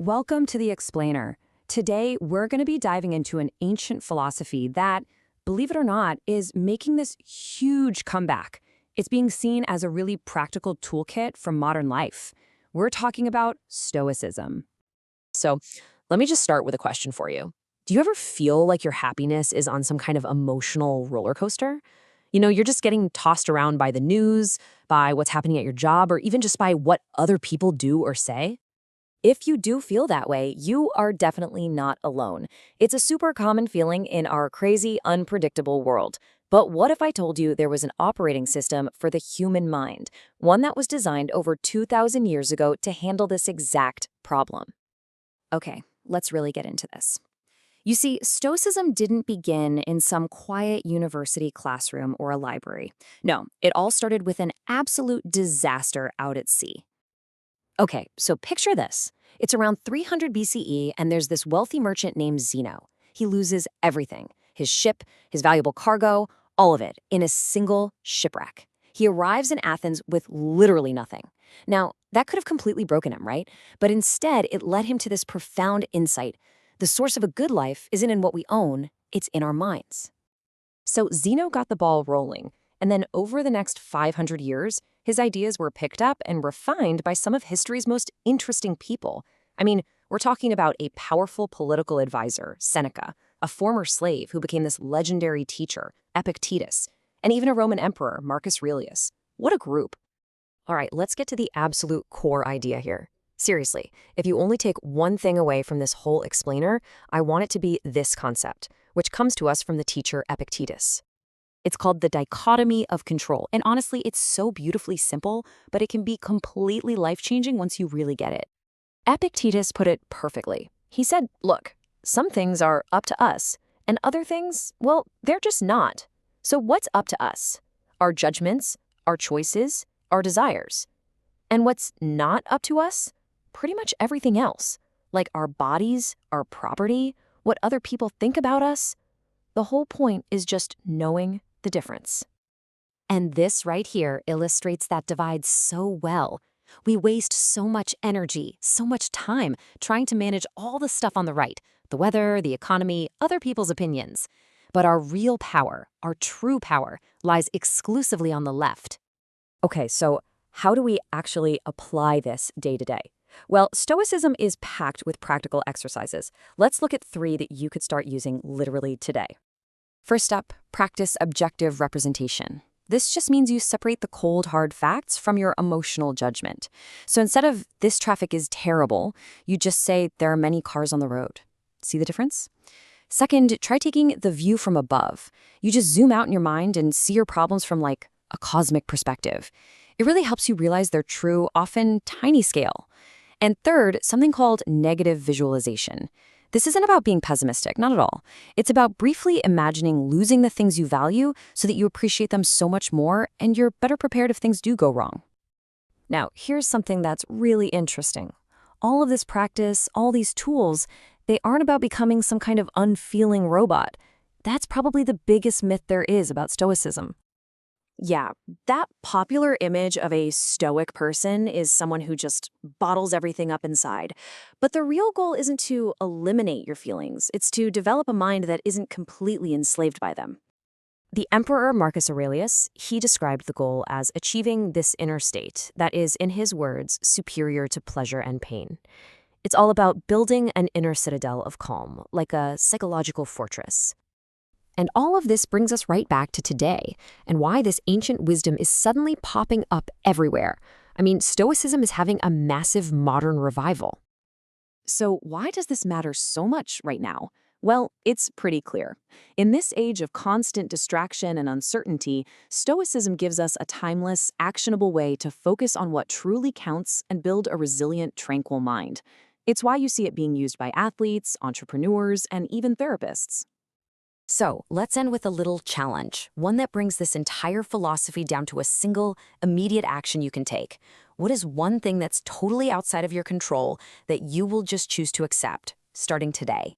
Welcome to The Explainer. Today, we're going to be diving into an ancient philosophy that, believe it or not, is making this huge comeback. It's being seen as a really practical toolkit for modern life. We're talking about Stoicism. So let me just start with a question for you. Do you ever feel like your happiness is on some kind of emotional roller coaster? You're just getting tossed around by the news, by what's happening at your job, or even just by what other people do or say? If you do feel that way, you are definitely not alone. It's a super common feeling in our crazy, unpredictable world. But what if I told you there was an operating system for the human mind, one that was designed over 2,000 years ago to handle this exact problem? Okay, let's really get into this. You see, Stoicism didn't begin in some quiet university classroom or a library. No, it all started with an absolute disaster out at sea. Okay, so picture this. It's around 300 BCE, and there's this wealthy merchant named Zeno. He loses everything, his ship, his valuable cargo, all of it, in a single shipwreck. He arrives in Athens with literally nothing. Now, that could have completely broken him, right? But instead, it led him to this profound insight. The source of a good life isn't in what we own, it's in our minds. So Zeno got the ball rolling, and then over the next 500 years, his ideas were picked up and refined by some of history's most interesting people. I mean, we're talking about a powerful political advisor, Seneca, a former slave who became this legendary teacher, Epictetus, and even a Roman emperor, Marcus Aurelius. What a group. All right, let's get to the absolute core idea here. Seriously, if you only take one thing away from this whole explainer, I want it to be this concept, which comes to us from the teacher Epictetus. It's called the dichotomy of control, and honestly, it's so beautifully simple, but it can be completely life-changing once you really get it. Epictetus put it perfectly. He said, look, some things are up to us, and other things, well, they're just not. So what's up to us? Our judgments, our choices, our desires. And what's not up to us? Pretty much everything else, like our bodies, our property, what other people think about us. The whole point is just knowing the difference. And this right here illustrates that divide so well. We waste so much energy, so much time trying to manage all the stuff on the right, the weather, the economy, other people's opinions. But our real power, our true power, lies exclusively on the left. Okay, so how do we actually apply this day to day? Well, Stoicism is packed with practical exercises. Let's look at 3 that you could start using literally today. First up, practice objective representation. This just means you separate the cold, hard facts from your emotional judgment. So instead of this traffic is terrible, you just say there are many cars on the road. See the difference? Second, try taking the view from above. You just zoom out in your mind and see your problems from like a cosmic perspective. It really helps you realize their true, often tiny scale. And third, something called negative visualization. This isn't about being pessimistic, not at all. It's about briefly imagining losing the things you value so that you appreciate them so much more and you're better prepared if things do go wrong. Now, here's something that's really interesting. All of this practice, all these tools, they aren't about becoming some kind of unfeeling robot. That's probably the biggest myth there is about Stoicism. Yeah, that popular image of a stoic person is someone who just bottles everything up inside. But the real goal isn't to eliminate your feelings. It's to develop a mind that isn't completely enslaved by them. The Emperor Marcus Aurelius, he described the goal as achieving this inner state that is, in his words, superior to pleasure and pain. It's all about building an inner citadel of calm, like a psychological fortress. And all of this brings us right back to today and why this ancient wisdom is suddenly popping up everywhere. I mean, Stoicism is having a massive modern revival. So why does this matter so much right now? Well, it's pretty clear. In this age of constant distraction and uncertainty, Stoicism gives us a timeless, actionable way to focus on what truly counts and build a resilient, tranquil mind. It's why you see it being used by athletes, entrepreneurs, and even therapists. So let's end with a little challenge, one that brings this entire philosophy down to a single, immediate action you can take. What is one thing that's totally outside of your control that you will just choose to accept, starting today?